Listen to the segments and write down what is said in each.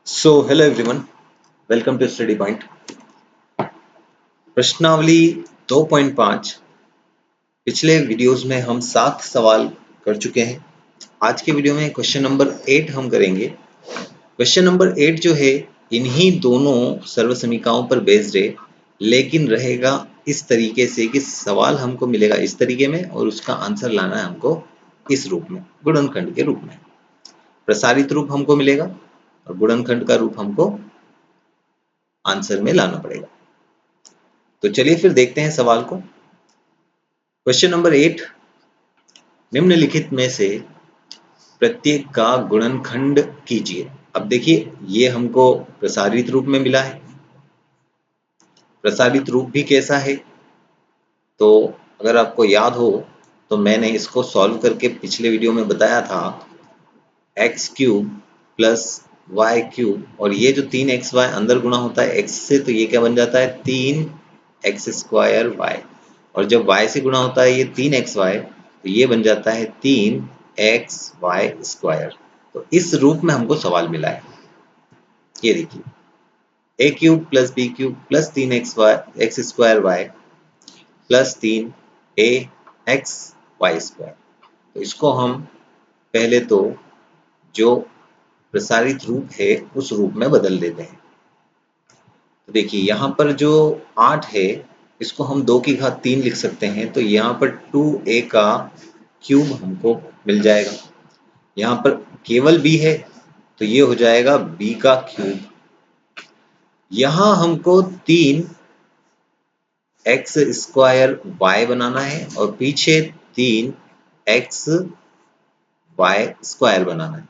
So hello everyone, welcome to study point. प्रश्नावली 2.5 पिछले videos में हम 7 सवाल कर चुके हैं। आज के वीडियो में क्वेश्चन नंबर 8 हम करेंगे। क्वेश्चन नंबर 8 जो है इन्हीं दोनों सर्वसमीकाओं पर बेस्ड है, लेकिन रहेगा इस तरीके से कि सवाल हमको मिलेगा इस तरीके में और उसका आंसर लाना है हमको इस रूप में, गुणनखंड के रूप में। प्रसारित रूप हमको मिलेगा और गुणनखंड का रूप हमको आंसर में लाना पड़ेगा। तो चलिए फिर देखते हैं सवाल को। क्वेश्चन नंबर 8, निम्नलिखित में से प्रत्येक का गुणनखंड कीजिए। अब देखिए ये हमको प्रसारित रूप में मिला है। प्रसारित रूप भी कैसा है, तो अगर आपको याद हो तो मैंने इसको सॉल्व करके पिछले वीडियो में बताया था। X cube plus y cube, और ये जो 3xy अंदर गुणा होता है x से, तो ये क्या बन जाता है 3x² y, और जब y से गुणा होता है ये 3xy, तो ये बन जाता है 3xy²। तो इस रूप में हमको सवाल मिला है। ये देखिए a cube plus b cube plus 3x² plus 3ax y²। तो इसको हम पहले तो जो प्रसारित रूप है उस रूप में बदल देते हैं। तो देखिए यहाँ पर जो 8 है इसको हम 2 की घात 3 लिख सकते हैं, तो यहाँ पर 2a का क्यूब हमको मिल जाएगा। यहाँ पर केवल b है तो ये हो जाएगा b का क्यूब। यहाँ हमको 3x² बनाना है और पीछे 3xy² बनाना है।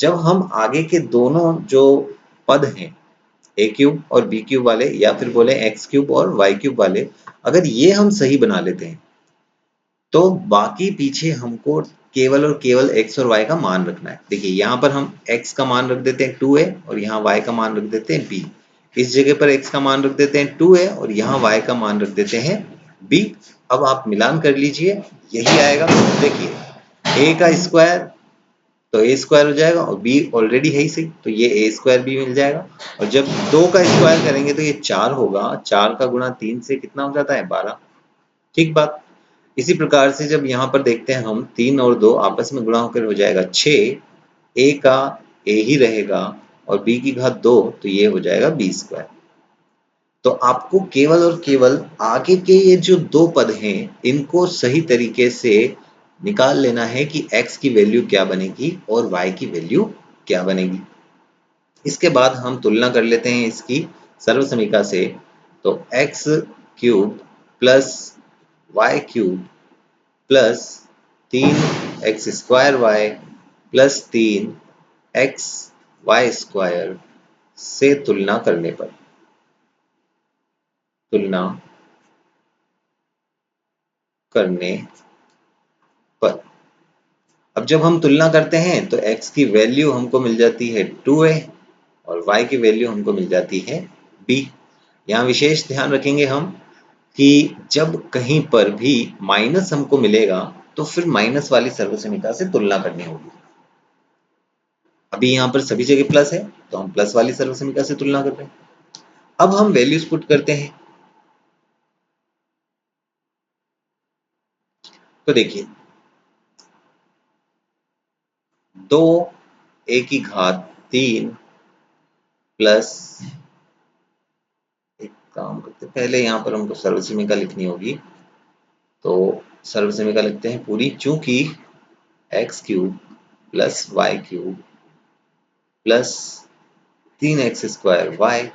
जब हम आगे के दोनों जो पद हैं ए क्यूब और बी क्यूब वाले, या फिर बोले एक्स क्यूब और वाई क्यूब वाले, अगर ये हम सही बना लेते हैं तो बाकी पीछे हमको केवल और केवल x और y का मान रखना है। देखिए यहाँ पर हम x का मान रख देते हैं 2a और यहाँ y का मान रख देते हैं b। इस जगह पर x का मान रख देते हैं 2a और यहाँ y का मान रख देते हैं b। अब आप मिलान कर लीजिए, यही आएगा। देखिए a का स्क्वायर तो a² हो जाएगा और b ऑलरेडी है ही सही, तो ये a² भी मिल जाएगा। और जब 2 का स्क्वायर करेंगे तो ये 4 होगा। 4 का गुणा 3 से कितना हो जाता है 12। ठीक बात। इसी प्रकार से जब यहाँ पर देखते हैं हम 3 और 2 आपस में गुणा होकर हो जाएगा 6। a का a ही रहेगा और b की घात 2, तो ये हो जाएगा b²। तो आपको केवल और केवल आगे के ये जो 2 पद हैं इनको सही तरीके से निकाल लेना है कि x की वैल्यू क्या बनेगी और y की वैल्यू क्या बनेगी। इसके बाद हम तुलना कर लेते हैं इसकी सर्वसमीका से। तो x cube plus y cube plus 3x² plus 3xy² से तुलना करने पर अब जब हम तुलना करते हैं तो x की वैल्यू हमको मिल जाती है 2a और y की वैल्यू हमको मिल जाती है b। यहाँ विशेष ध्यान रखेंगे हम कि जब कहीं पर भी माइनस हमको मिलेगा तो फिर माइनस वाली सर्वसमीका से तुलना करनी होगी। अभी यहाँ पर सभी जगह प्लस है तो हम प्लस वाली सर्वसमीका से तुलना कर रहे हैं। अब हम वैल्यूज पुट करते हैं। तो देखिए 2a की घात 3 प्लस, एक काम करते हैं, पहले यहाँ पर हमको सर्वसमीका लिखनी होगी। तो सर्वसमीका लिखते हैं पूरी, चूंकि x cube plus y cube plus 3x² y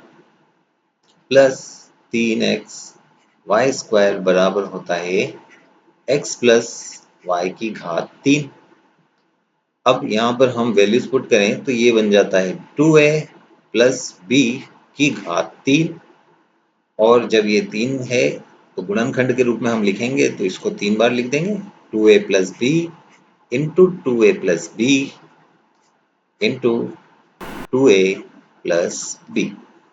plus 3xy² बराबर होता है x प्लस वाई की घात 3। अब यहाँ पर हम वैल्यूज पुट करें तो ये बन जाता है 2a प्लस b की घात 3, और जब ये 3 है तो गुणनखंड के रूप में हम लिखेंगे तो इसको 3 बार लिख देंगे, 2a plus b into 2a plus b into 2a plus b,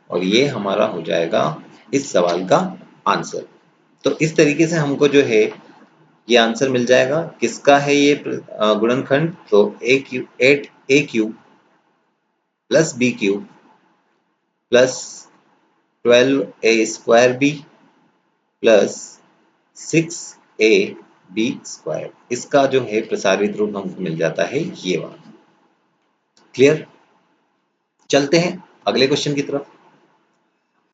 और ये हमारा हो जाएगा इस सवाल का आंसर। तो इस तरीके से हमको जो है ये आंसर मिल जाएगा। किसका है ये गुणनखंड, तो 8a cube plus b cube plus 12a² plus 6ab²। इसका जो है प्रसारित रूप हमको मिल जाता है ये वाला। क्लियर? चलते हैं अगले क्वेश्चन की तरफ।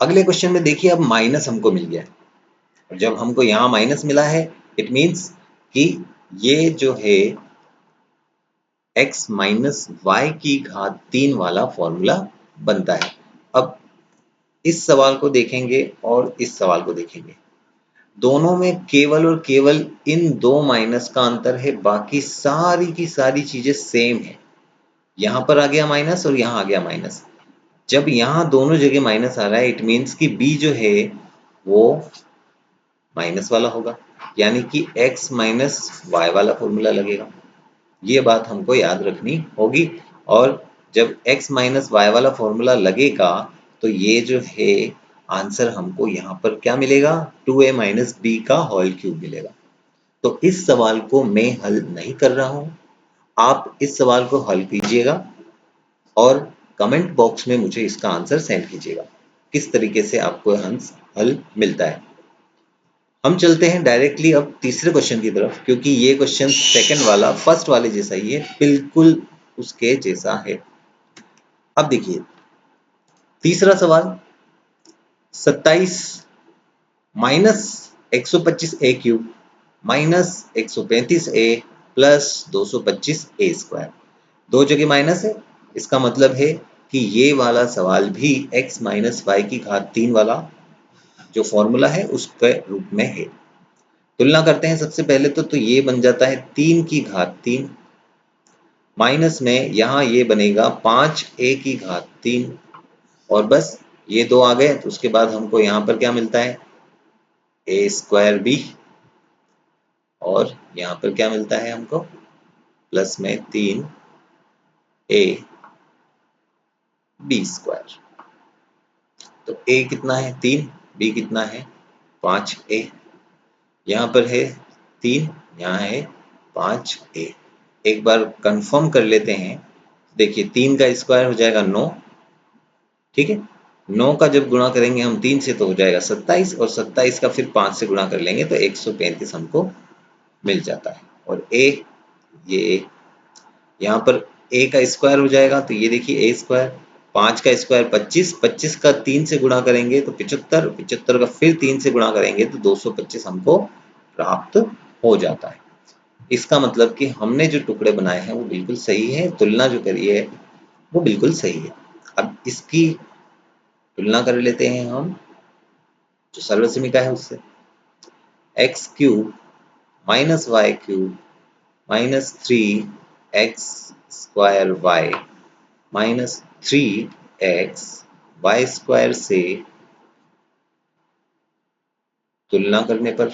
अगले क्वेश्चन में देखिए अब माइनस हमको मिल गया है, और जब हमको यहाँ माइनस मिला है इट मीन्स कि ये जो है x माइनस वाई की घात 3 वाला फॉर्मूला बनता है। अब इस सवाल को देखेंगे और इस सवाल को देखेंगे, दोनों में केवल और केवल इन दो माइनस का अंतर है, बाकी सारी की सारी चीजें सेम है। यहाँ पर आ गया माइनस और यहाँ आ गया माइनस। जब यहाँ दोनों जगह माइनस आ रहा है इट मीन्स कि b जो है वो माइनस वाला होगा, यानी कि x माइनस वाई वाला फॉर्मूला लगेगा। ये बात हमको याद रखनी होगी। और जब x माइनस वाई वाला फॉर्मूला लगेगा तो ये जो है आंसर हमको यहाँ पर क्या मिलेगा, 2a माइनस बी का होल क्यूब मिलेगा। तो इस सवाल को मैं हल नहीं कर रहा हूँ, आप इस सवाल को हल कीजिएगा और कमेंट बॉक्स में मुझे इसका आंसर सेंड कीजिएगा, किस तरीके से आपको हल मिलता है। हम चलते हैं डायरेक्टली अब तीसरे क्वेश्चन की तरफ, क्योंकि ये क्वेश्चन सेकंड वाला फर्स्ट वाले जैसा ही है, बिल्कुल उसके जैसा है। अब देखिए तीसरा सवाल, 27 minus 125a³ minus 135a plus 225a²। दो जगह माइनस है, इसका मतलब है कि ये वाला सवाल भी x माइनस वाई की घात 3 वाला जो फॉर्मूला है उसके रूप में है। तुलना करते हैं सबसे पहले तो ये बन जाता है 3 की घात 3 माइनस में यहाँ ये बनेगा 5a की घात 3, और बस ये दो आ गए तो उसके बाद हमको यहाँ पर क्या मिलता है a²b, और यहाँ पर क्या मिलता है हमको प्लस में 3ab²। तो a कितना है 3, b कितना है 5a, यहाँ पर है 3, यहाँ है 5a। एक बार कंफर्म कर लेते हैं, देखिए 3 का स्क्वायर हो जाएगा 9, ठीक है। 9 का जब गुणा करेंगे हम 3 से तो हो जाएगा 27, और 27 का फिर 5 से गुणा कर लेंगे तो 135 हमको मिल जाता है। और a, ये यहाँ पर a का स्क्वायर हो जाएगा तो ये देखिए a², 5 का स्क्वायर 25, 25 का 3 से गुणा करेंगे तो 75, 75 का फिर 3 से गुणा करेंगे तो 225 हमको प्राप्त हो जाता है। इसका मतलब कि हमने जो टुकड़े बनाए हैं वो बिल्कुल सही है, तुलना जो करी है वो बिल्कुल सही है। अब इसकी तुलना कर लेते हैं हम जो सर्वसमीका है उससे, x³ minus y³ minus 3x² minus 3x² से तुलना करने पर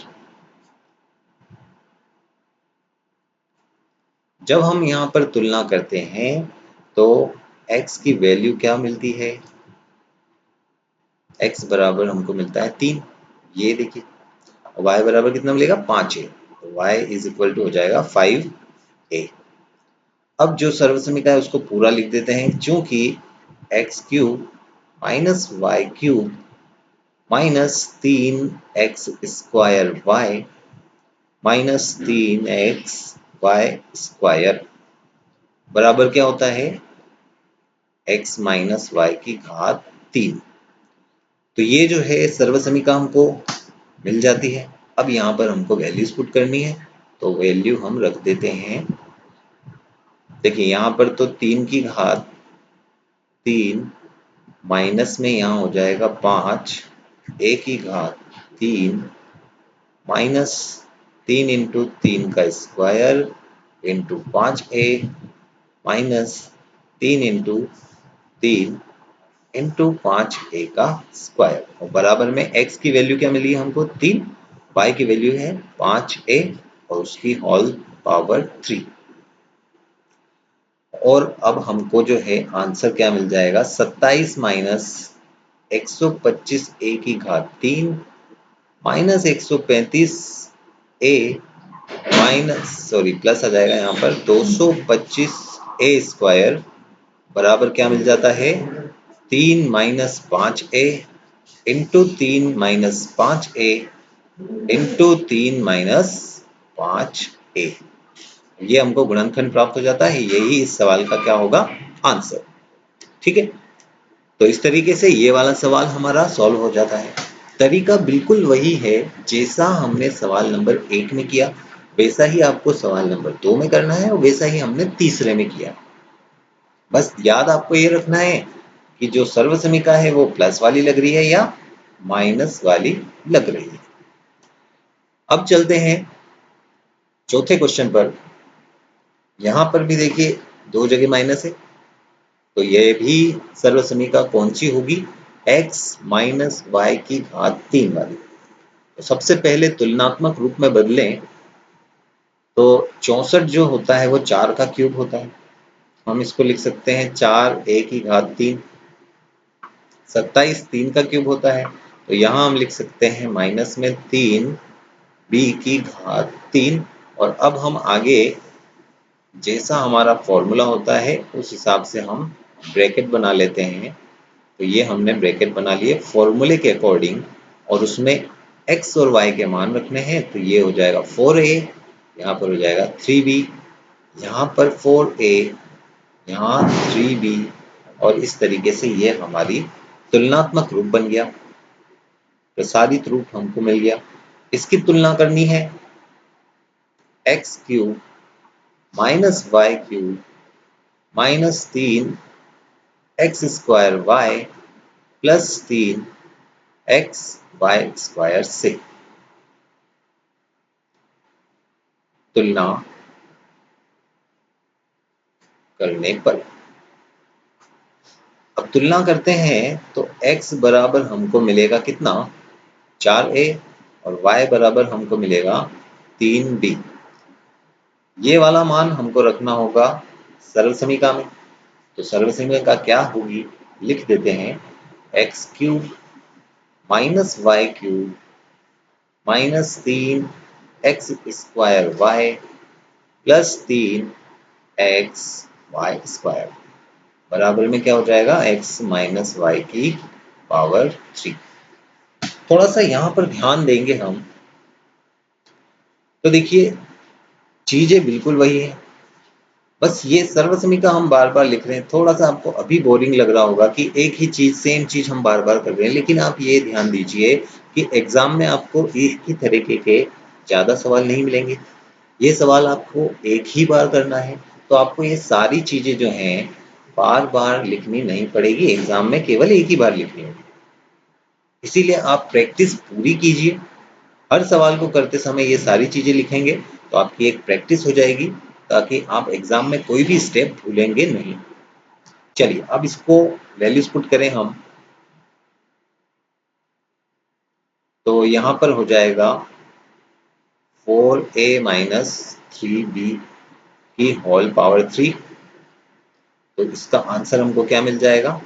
जब हम यहाँ पर तुलना करते हैं तो x की वैल्यू क्या मिलती है, x बराबर हमको मिलता है 3, ये देखिए, y बराबर कितना मिलेगा 5a, तो y इज इक्वल टू हो जाएगा 5a। अब जो सर्वसमीका है उसको पूरा लिख देते हैं, क्योंकि x³ minus y³ minus 3x² minus 3xy² बराबर क्या होता है x माइनस वाई की घात 3। तो ये जो है सर्वसमीका हमको मिल जाती है। अब यहाँ पर हमको वैल्यूज पुट करनी है, तो वैल्यू हम रख देते हैं। देखिए यहाँ पर तो 3 की घात 3 माइनस में यहाँ हो जाएगा 5, a की घात 3 माइनस 3 इंटू 3 का square into 5a minus 3 into 3 into 5a का स्क्वायर, और बराबर में x की वैल्यू क्या मिली हमको 3, y की वैल्यू है 5a और उसकी होल पावर 3। और अब हमको जो है आंसर क्या मिल जाएगा 27 माइनस 125a की घात 3 माइनस 135a माइनस प्लस आ जाएगा यहाँ पर 225a² बराबर क्या मिल जाता है 3 minus 5a into 3 minus 5a into 3 minus 5a, ये हमको गुणनखंड प्राप्त हो जाता है। यही इस सवाल का क्या होगा, आंसर। ठीक है, तो इस तरीके से ये वाला सवाल हमारा सॉल्व हो जाता है। तरीका बिल्कुल वही है जैसा हमने सवाल नंबर 1 में किया, वैसा ही आपको सवाल नंबर 2 में करना है और वैसा ही हमने तीसरे में किया। बस याद आपको ये रखना है कि जो सर्वसमीका है वो प्लस वाली लग रही है या माइनस वाली लग रही है। अब चलते हैं चौथे क्वेश्चन पर। यहां पर भी देखिए 2 जगह माइनस है, तो ये भी सर्वसमीका कौन सी होगी, x माइनस वाई की घात 3 वाली। तो सबसे पहले तुलनात्मक रूप में बदलें तो 64 जो होता है वो 4 का क्यूब होता है, हम इसको लिख सकते हैं 4a की घात 3। 27 3 का क्यूब होता है, तो यहाँ हम लिख सकते हैं माइनस में 3b की घात 3। और अब हम आगे जैसा हमारा फॉर्मूला होता है उस हिसाब से हम ब्रैकेट बना लेते हैं। तो ये हमने ब्रैकेट बना लिए फॉर्मूले के अकॉर्डिंग, और उसमें x और y के मान रखने हैं। तो ये हो जाएगा 4a, यहाँ पर हो जाएगा 3b, यहाँ पर 4a, यहाँ 3b, और इस तरीके से ये हमारी तुलनात्मक रूप बन गया, प्रसारित रूप हमको मिल गया। इसकी तुलना करनी है x cube minus y cube minus 3 x square y plus 3 x y square से। तुलना करने पर अब तुलना करते हैं तो x बराबर हमको मिलेगा कितना, 4a, और y बराबर हमको मिलेगा 3b। ये वाला मान हमको रखना होगा सरल समीका में। तो सरल समीका क्या होगी, लिख देते हैं x cube minus y cube minus 3 x square y plus 3 x y square बराबर में क्या हो जाएगा, x माइनस वाई की पावर 3। थोड़ा सा यहाँ पर ध्यान देंगे हम, तो देखिए चीजें बिल्कुल वही है, बस ये सर्वसमीका हम बार बार लिख रहे हैं। थोड़ा सा आपको अभी बोरिंग लग रहा होगा कि एक ही चीज सेम चीज हम बार बार कर रहे हैं, लेकिन आप ये ध्यान दीजिए कि एग्जाम में आपको एक ही तरीके के ज्यादा सवाल नहीं मिलेंगे। ये सवाल आपको एक ही बार करना है, तो आपको ये सारी चीजें जो हैं बार बार लिखनी नहीं पड़ेगी, एग्जाम में केवल एक ही बार लिखनी होगी। इसीलिए आप प्रैक्टिस पूरी कीजिए, हर सवाल को करते समय ये सारी चीजें लिखेंगे तो आपकी एक प्रैक्टिस हो जाएगी, ताकि आप एग्जाम में कोई भी स्टेप भूलेंगे नहीं। चलिए अब इसको वैल्यूज पुट करें हम, तो यहाँ पर हो जाएगा 4a माइनस 3b की होल पावर 3। तो इसका आंसर हमको क्या मिल जाएगा,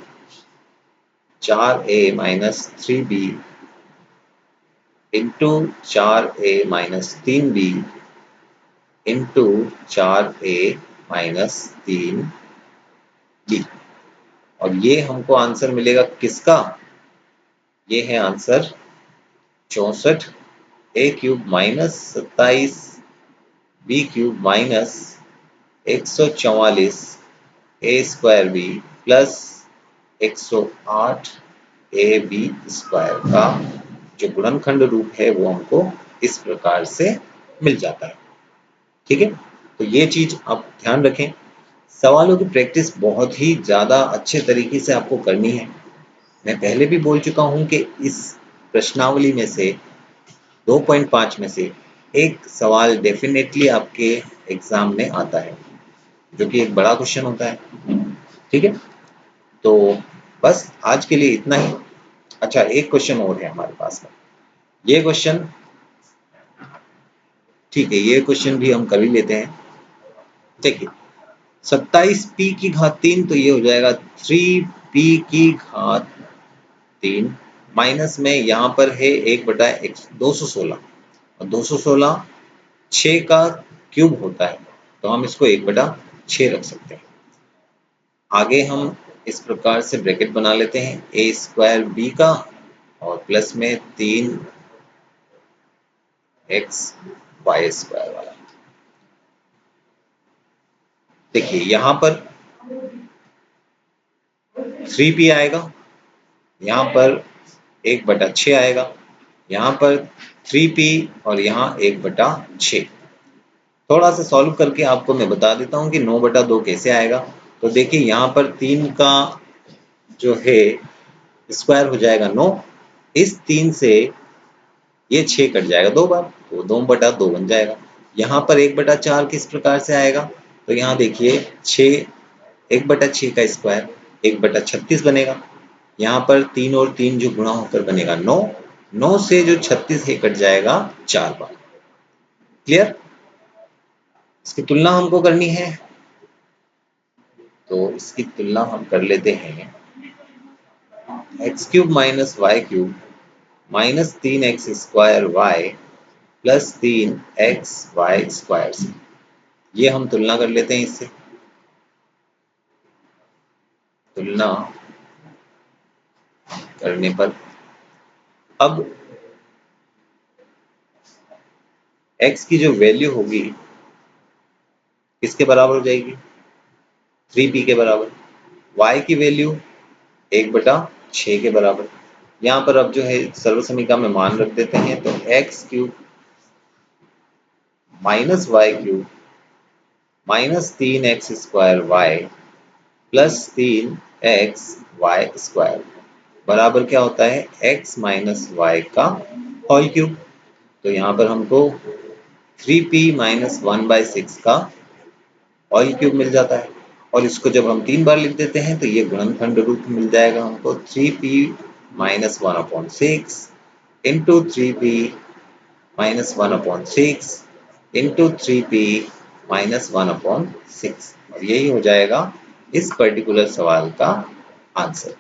4a minus 3b into 4a minus 3b into 4a minus 3b। और ये हमको आंसर मिलेगा किसका, ये है answer 64 a cube minus 27 b cube minus 144 a square b plus 108 a b square का जो गुणनखंड रूप है वो हमको इस प्रकार से मिल जाता है। ठीक है, तो ये चीज आप ध्यान रखें। सवालों की प्रैक्टिस बहुत ही ज्यादा अच्छे तरीके से आपको करनी है। मैं पहले भी बोल चुका हूं कि इस प्रश्नावली में से 2.5 में से एक सवाल डेफिनेटली आपके एग्जाम में आता है, जो कि एक बड़ा क्वेश्चन होता है। ठीक है, तो बस आज के लिए इतना ही। अच्छा, एक क्वेश्चन और है हमारे पास में, ये क्वेश्चन, ठीक है, ये क्वेश्चन भी हम कर ही लेते हैं। देखिए 27p की घात 3, तो ये हो जाएगा 3p की घात 3 माइनस में यहाँ पर है 1/216, और 216 6 का क्यूब होता है, तो हम इसको 1/6 रख सकते हैं। आगे हम इस प्रकार से ब्रैकेट बना लेते हैं ए स्क्वायर बी का और प्लस में 3 एक्स वाई स्क्वायर वाला। देखिए यहाँ पर 3p आएगा, यहाँ पर 1/6 आएगा, यहाँ पर 3p और यहाँ 1/6। थोड़ा सा सॉल्व करके आपको मैं बता देता हूँ कि 9/2 कैसे आएगा। तो देखिए यहाँ पर 3 का जो है स्क्वायर हो जाएगा 9, इस 3 से ये 6 कट जाएगा 2 बार, तो 2/2 बन जाएगा। यहाँ पर 1/4 किस प्रकार से आएगा, तो यहाँ देखिए 6 1/6 का स्क्वायर 1/36 बनेगा। यहाँ पर 3 और 3 जो गुणा होकर बनेगा 9, 9 से जो 36 है कट जाएगा 4 बार। क्लियर? इसकी तुलना हमको करनी है, तो इसकी तुलना हम कर लेते हैं x³ minus y³ minus 3x square y plus 3x y square से। ये हम तुलना कर लेते हैं इससे। तुलना करने पर अब x की जो वैल्यू होगी किसके बराबर हो जाएगी, 3p के बराबर। y की वैल्यू 1/6 के बराबर। यहाँ पर अब जो है सर्वसमीका में मान रख देते हैं, तो x³ minus y³ minus 3x square y plus 3x y square बराबर क्या होता है, x माइनस y का होल क्यूब। तो यहाँ पर हमको 3p माइनस 1/6 का होल क्यूब मिल जाता है, और इसको जब हम 3 बार लिख देते हैं तो ये गुणनखंड रूप मिल जाएगा हमको 3p minus 1/6 into 3p minus 1/6 into 3p minus 1/6, और यही हो जाएगा इस पर्टिकुलर सवाल का आंसर।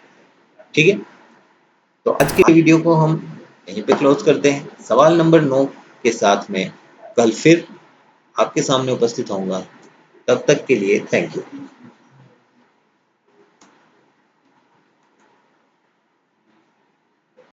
ठीक है, तो आज के वीडियो को हम यहीं पे क्लोज करते हैं। सवाल नंबर 9 के साथ में कल फिर आपके सामने उपस्थित होऊंगा। तब तक के लिए थैंक यू।